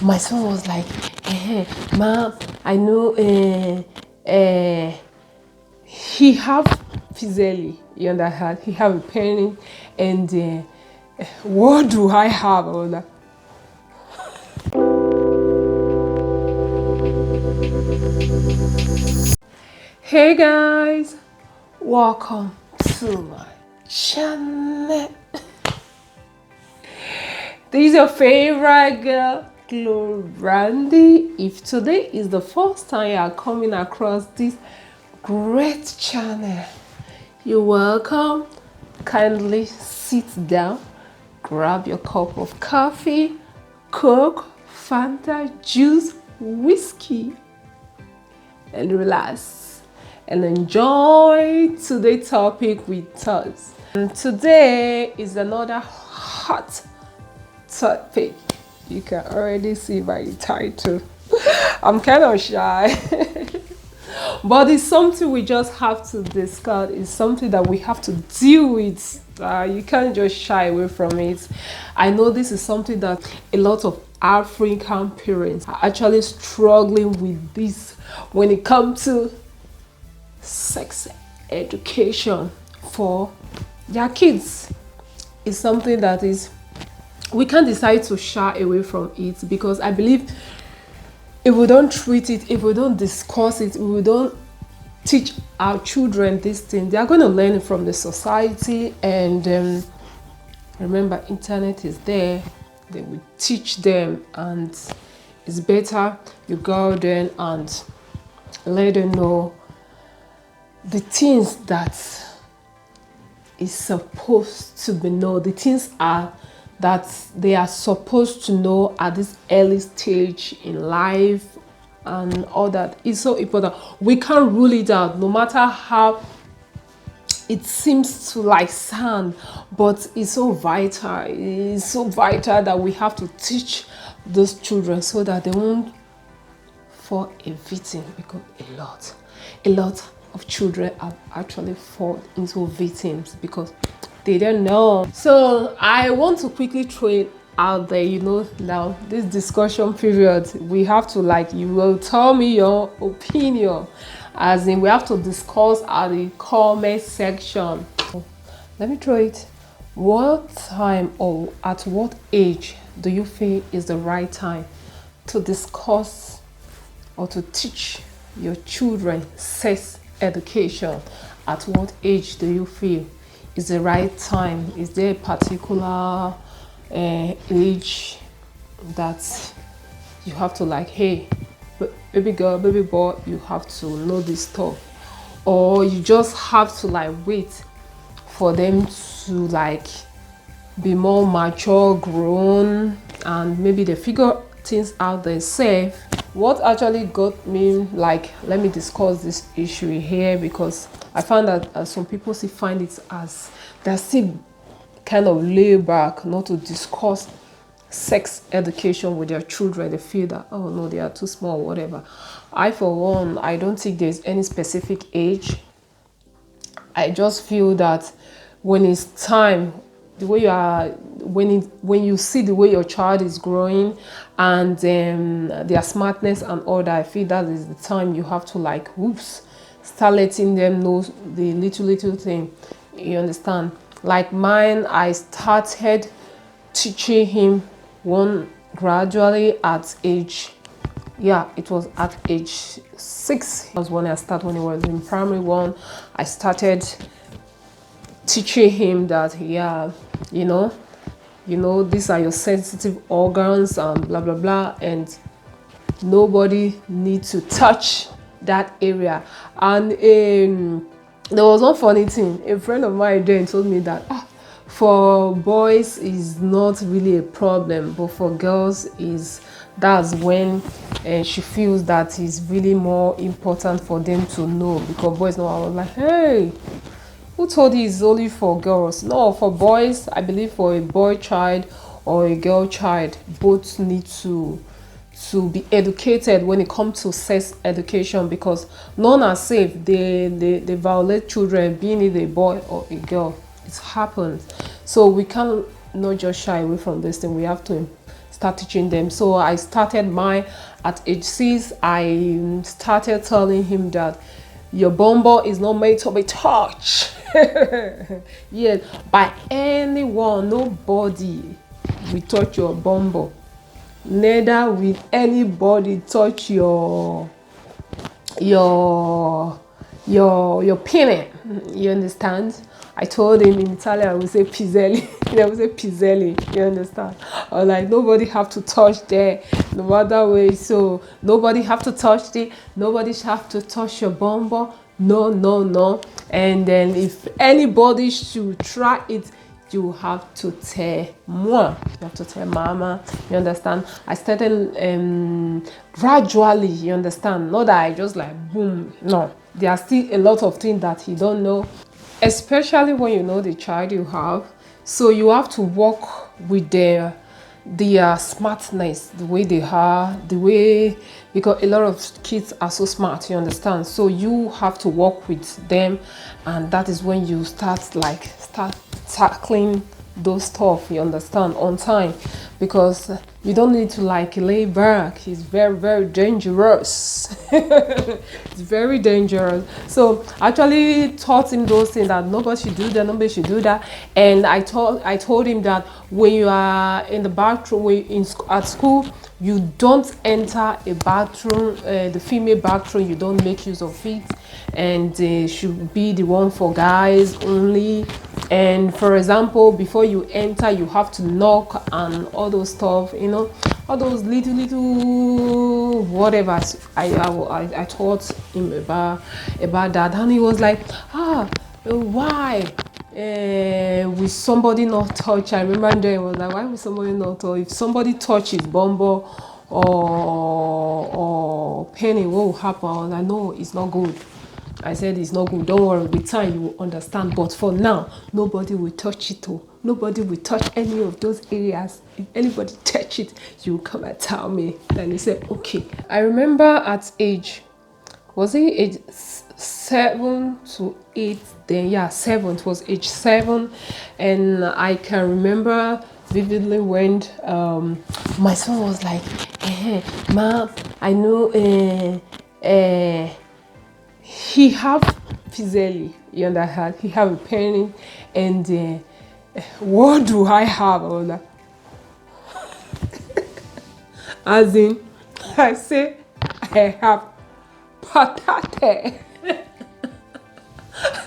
my son was like, "Ma, I know he have physically, you understand? He have a pain, and what do I have?" I was like, hey guys, welcome to my channel. This is your favorite girl, Glorandi. If today is the first time you are coming across this great channel, you're welcome. Kindly sit down, grab your cup of coffee, Coke, Fanta, juice, whiskey, and relax and enjoy today's topic with us. And today is another hot topic. You can already see by the title. I'm kind of shy. But it's something we just have to discuss. It's something that we have to deal with. You can't just shy away from it. I know this is something that a lot of African parents are actually struggling with this when it comes to sex education for their kids. It's something that is, we can't decide to shy away from it, because I believe if we don't treat it, if we don't discuss it, if we don't teach our children this thing, they are going to learn it from the society. And remember, internet is there. They will teach them, and it's better you go there and let them know the things that is supposed to be known, the things are that they are supposed to know at this early stage in life, and all that is so important. We can't rule it out, no matter how it seems to like sound, but it's so vital. It's so vital that we have to teach those children so that they won't fall a victim, because a lot of children have actually fall into victims because they don't know. So I want to quickly throw it out there, now this discussion period, we have to, like, you will tell me your opinion, as in we have to discuss at the comment section. Let me throw it. What time or at what age do you feel is the right time to discuss or to teach your children sex education? At what age do you feel is the right time? Is there a particular age that you have to, like, hey, baby girl, baby boy, you have to know this stuff? Or you just have to, like, wait for them to, like, be more mature, grown, and maybe they figure things out themselves? What actually got me, like, let me discuss this issue here, because I found that some people still find it as they're still kind of laid back not to discuss sex education with their children. They feel that, oh no, they are too small, whatever. I, for one, I don't think there's any specific age. I just feel that when it's time, the way you are, when you see the way your child is growing and their smartness and all that, I feel that is the time you have to, like, whoops, start letting them know the little thing. You understand? Like mine, I started teaching him one gradually at age, yeah, it was at age 6. That was when I started. When he was in primary 1, I started teaching him that, yeah, these are your sensitive organs and blah blah blah, and nobody needs to touch that area. And there was one funny thing. A friend of mine then told me that for boys is not really a problem, but for girls that's when she feels that it's really more important for them to know, because boys know. I was like, hey, who told you it's only for girls? No, for boys. I believe for a boy child or a girl child, both need to be educated when it comes to sex education, because none are safe. They violate children, being it a boy or a girl. It happens. So we can't not just shy away from this thing. We have to start start teaching them. So I started mine at age 6. I started telling him that your bumbo is not made to be touched. Yes, by anyone. Nobody will touch your bumbo. Neither will anybody touch your penis. You understand? I told him in Italian I would say piselli. I would say piselli. You understand? Or like nobody have to touch there, no matter way. So nobody have to touch it. Nobody have to touch your bumbo. No, no, no. And then if anybody should try it, you have to tell moi. You have to tell mama. You understand? I started gradually. You understand? Not that I just like boom. No, there are still a lot of things that he don't know, especially when you know the child you have. So you have to work with their smartness, the way they are, the way, because a lot of kids are so smart, you understand. So you have to work with them, and that is when you start tackling those stuff, you understand, on time, because you don't need to like lay back. It's very, very dangerous. It's very dangerous. So I actually taught him those things, that nobody should do that, nobody should do that. And I told him that when you are in the bathroom, at school, you don't enter a bathroom, the female bathroom, you don't make use of it, and should be the one for guys only. And for example, before you enter, you have to knock and all those stuff, you know, all those little whatever. I taught him about that, and he was like, why will somebody not touch? I remember there was like, why will somebody not touch? If somebody touches bumbo or penny, what will happen? I was like, no, it's not good. I said it's not good. Don't worry, with time you will understand. But for now, nobody will touch it. Nobody will touch any of those areas. If anybody touch it, you will come and tell me. And he said, okay. I remember at age, was it age 7 to 8? Then yeah, 7. It was age 7, and I can remember vividly when my son was like, "Mom, I know." He have piselli, you understand? He have a penny, and what do I have? I was like, as in, I say I have patate.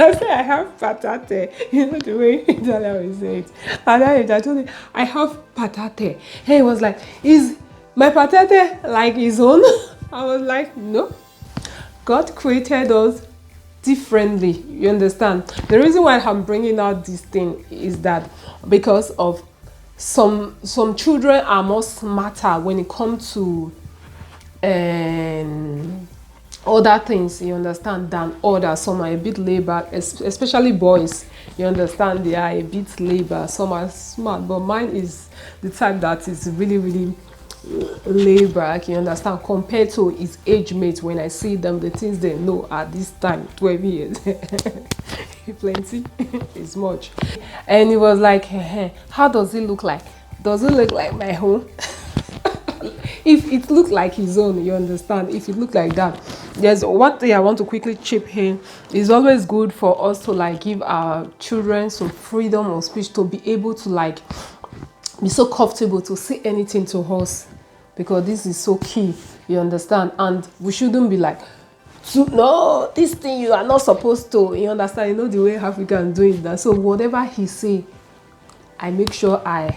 I say I have patate. You know the way Italian will say it. And I told him I have patate. He was like, is my patate like his own? I was like, no. God created us differently, you understand. The reason why I'm bringing out this thing is that because of some children are more smarter when it comes to other things, you understand, than others. Some are a bit laid back, especially boys, you understand, they are a bit laid back. Some are smart, but mine is the type that is really, really laid back, you understand, compared to his age mates. When I see them, the things they know at this time, 12 years, plenty, it's much. And he was like, how does it look like? Does it look like my home? If it looked like his own, you understand, if it looked like that. There's one thing I want to quickly chip in. It's always good for us to like give our children some freedom of speech, to be able to like be so comfortable to say anything to us, because this is so key, you understand. And we shouldn't be like, no, this thing you are not supposed to, you understand. You know the way Africans do it, that so whatever he say, I make sure I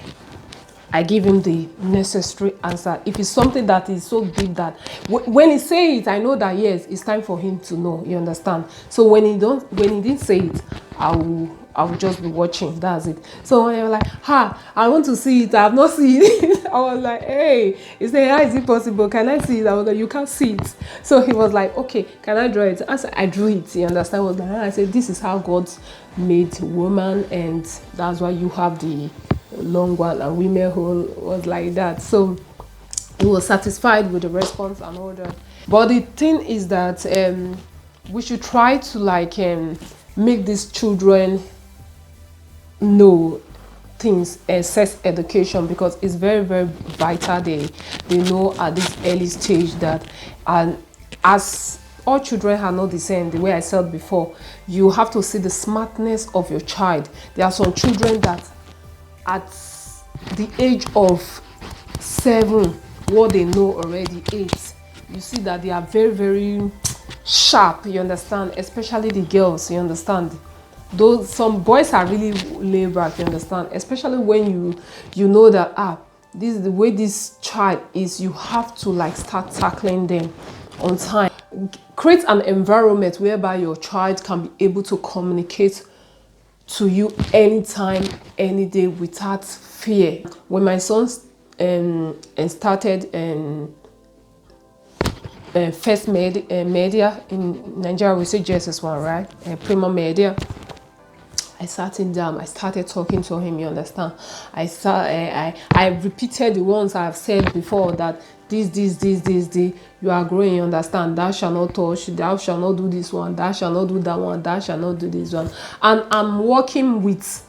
give him the necessary answer. If it's something that is so big that when he say it, I know that yes, it's time for him to know, you understand. So when he didn't say it, I will just be watching. That's it. So when you're like, I want to see it, I have not seen it. I was like, hey, he said, how is it possible? Can I see it? I was like, you can't see it. So he was like, okay, can I draw it? I said, I drew it. You understand? I said, this is how God made woman, and that's why you have the long one, and women who was like that. So he was satisfied with the response and all that. But the thing is that we should try to like make these children know things, sex education, because it's very, very vital. They know at this early stage that, and as all children are not the same, the way I said before, you have to see the smartness of your child. There are some children that at the age of 7, what they know already 8, you see that they are very, very sharp, you understand, especially the girls, you understand. Those some boys are really laid back, you understand, especially when you know that this is the way this child is. You have to like start tackling them on time. Create an environment whereby your child can be able to communicate to you anytime, any day, without fear. When my son started first media in Nigeria, we say JSS1, right? Prima Media. I sat him down. I started talking to him. You understand? I repeated the ones I've said before, that this. You are growing. You understand? Thou shall not touch. Thou shall not do this one. Thou shall not do that one. Thou shall not do this one. And I'm working with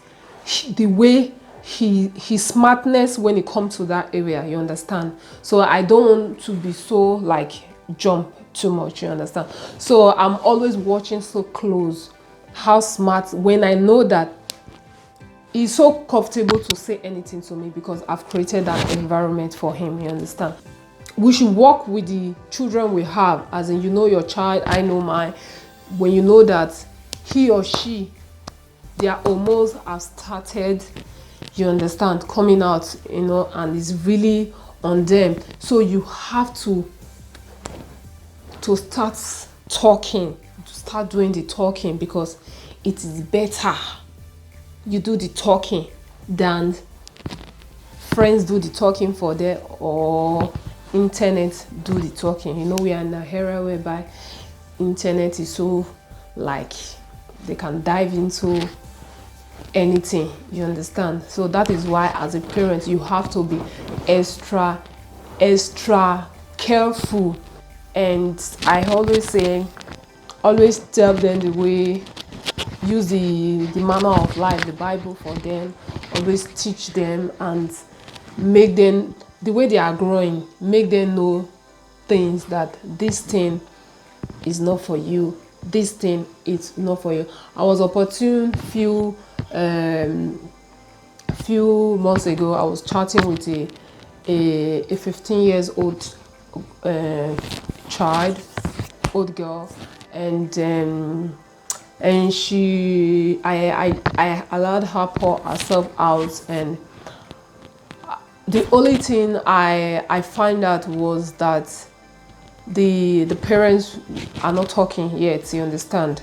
the way his smartness when it comes to that area. You understand? So I don't want to be so like jump too much. You understand? So I'm always watching so close how smart, when I know that he's so comfortable to say anything to me, because I've created that environment for him. You understand? We should work with the children we have, as in, you know your child, I know mine. When you know that he or she, their hormones have started, you understand, coming out, you know, and it's really on them. So you have to start talking, to start doing the talking, because it is better you do the talking than friends do the talking for them, or internet do the talking. You know, we are in an era whereby internet is so like they can dive into anything, you understand. So that is why as a parent you have to be extra careful. And I always say, always tell them the way, use the manner of life, the Bible for them. Always teach them and make them, the way they are growing, make them know things, that this thing is not for you, this thing is not for you. I was opportune few months ago. I was chatting with a 15 years old child, old girl, and I allowed her pour herself out, and the only thing I find out was that the parents are not talking yet, you understand,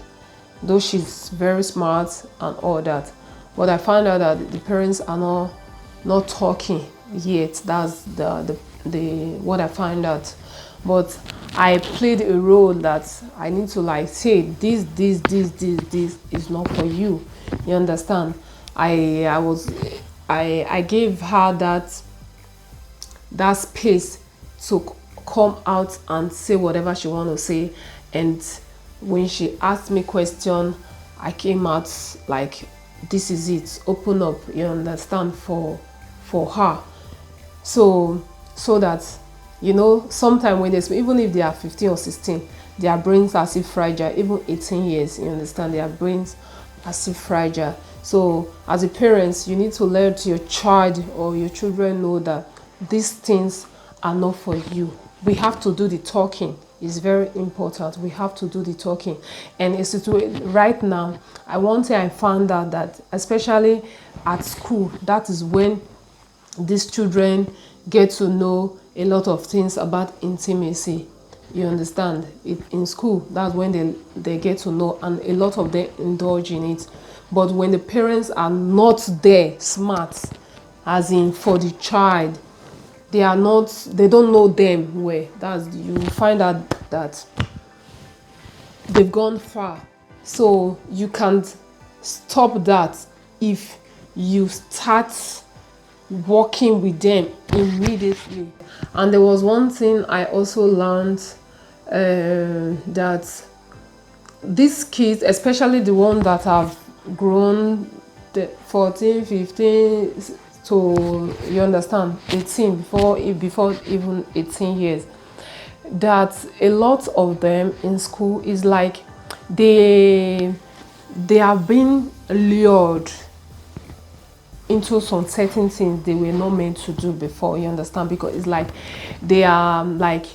though she's very smart and all that. But I found out that the parents are not talking yet. That's the what I find out. But I played a role that I need to like say this is not for you. You understand? I gave her that space to come out and say whatever she want to say. And when she asked me question, I came out like, this is it, open up, you understand, for her. So that, you know, sometimes when they, even if they are 15 or 16, their brains are still fragile. Even 18 years, you understand, their brains are still fragile. So as a parent, you need to let your child or your children know that these things are not for you. We have to do the talking. It's very important. We have to do the talking. And right now, I found out that especially at school, that is when these children get to know a lot of things about intimacy. You understand? In school, that's when they get to know, and a lot of them indulge in it. But when the parents are not there, smart, as in for the child, they don't know them well. You find out that they've gone far. So you can't stop that if you start working with them immediately. And there was one thing I also learned, that these kids, especially the ones that have grown the 14, 15 to, you understand, 18, before even 18 years, that a lot of them in school is like they have been lured into some certain things they were not meant to do before, you understand, because it's like they are like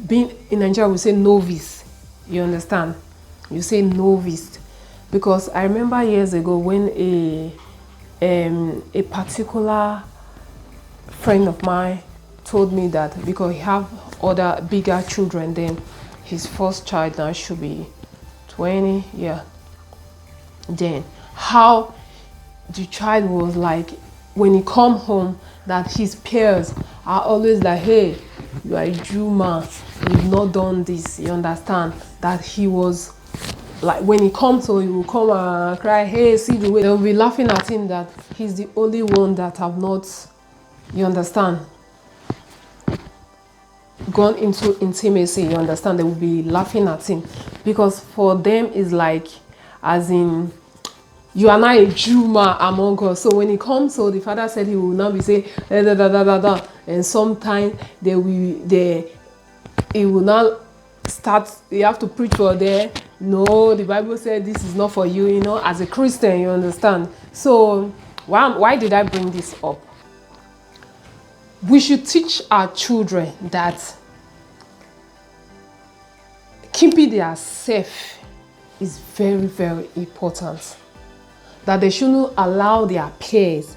being, in Nigeria we say novice, you understand, you say novice, because I remember years ago when a particular friend of mine told me that because he have other bigger children, then his first child now should be 20, yeah, then how the child was like, when he come home, that his peers are always like, hey, you are a Jew man, you've not done this, you understand, that he was like, when he comes home, he will come and cry, hey, see the way, they'll be laughing at him that he's the only one that have not, you understand, gone into intimacy, you understand, they will be laughing at him, because for them it's like, as in, you are not a Jew man among us. So when he comes, so the father said he will now be saying da, da, da, da, da, da. And sometimes he will now start, you have to preach for there. No, the Bible said this is not for you, you know, as a Christian, you understand. So why did I bring this up? We should teach our children that keeping their safe is very, very important. That they shouldn't allow their peers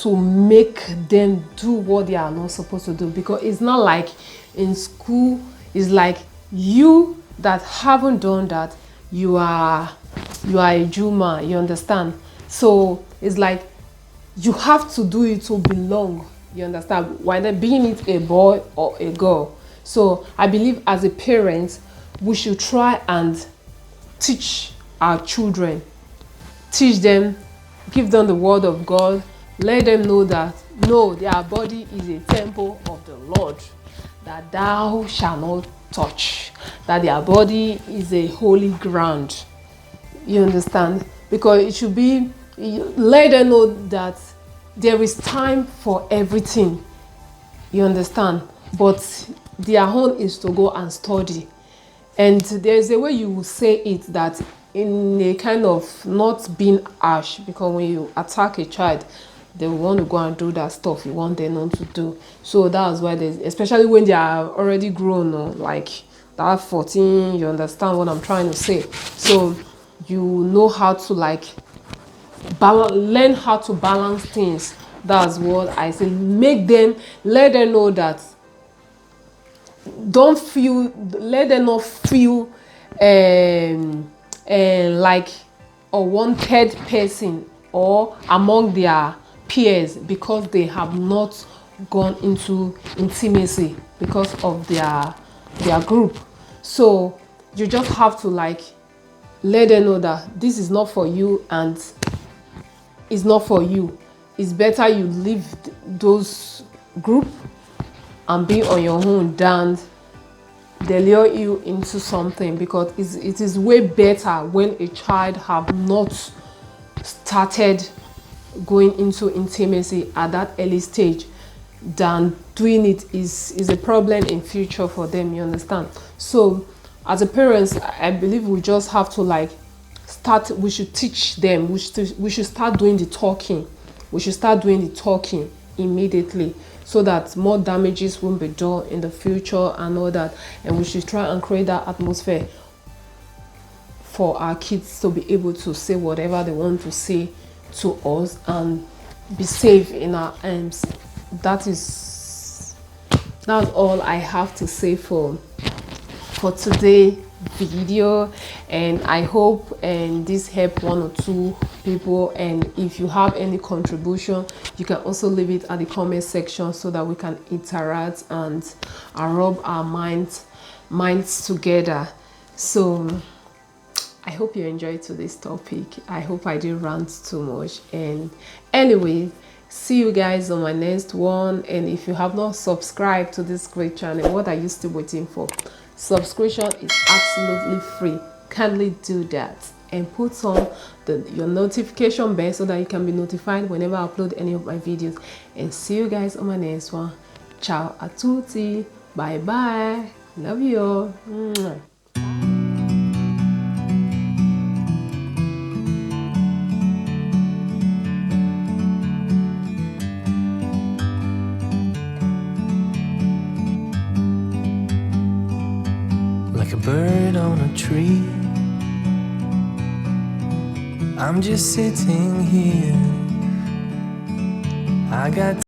to make them do what they are not supposed to do, because it's not like in school, it's like you that haven't done that, you are a Jew man, you understand. So it's like you have to do it to belong, you understand, whether being it a boy or a girl. So I believe as a parent we should try and teach our children, teach them, give them the word of God, let them know that no, their body is a temple of the Lord, that thou shalt not touch, that their body is a holy ground, you understand, because it should be, let them know that there is time for everything, you understand, but their own is to go and study. And there's a way you will say it, that in a kind of not being harsh, because when you attack a child, they will want to go and do that stuff you want them not to do. So that's why there's, especially when they are already grown, or like that 14, you understand what I'm trying to say. So you know how to like learn how to balance things. That's what I say. Make them, let them know that, don't feel, let them not feel like a wanted person or among their peers, because they have not gone into intimacy because of their group. So you just have to like let them know that this is not for you and it's not for you. It's better you leave those group and be on your own than they lure you into something, because it is way better when a child have not started going into intimacy at that early stage than doing it is a problem in future for them, you understand. So as a parents, I believe we just have to like start, we should teach them, we should start doing the talking, immediately, so that more damages won't be done in the future and all that. And we should try and create that atmosphere for our kids to be able to say whatever they want to say to us and be safe in our arms. That's all I have to say for today video, and I hope this helped one or two people. And if you have any contribution, you can also leave it at the comment section so that we can interact and rub our minds together. So I hope you enjoyed today's topic. I hope I didn't rant too much. And anyway, see you guys on my next one. And if you have not subscribed to this great channel, what are you still waiting for? Subscription is absolutely free. Kindly do that. and put on your notification bell so that you can be notified whenever I upload any of my videos. And see you guys on my next one. Ciao a tutti. Bye bye. Love you all. Mwah. Like a bird on a tree, I'm just sitting here. I got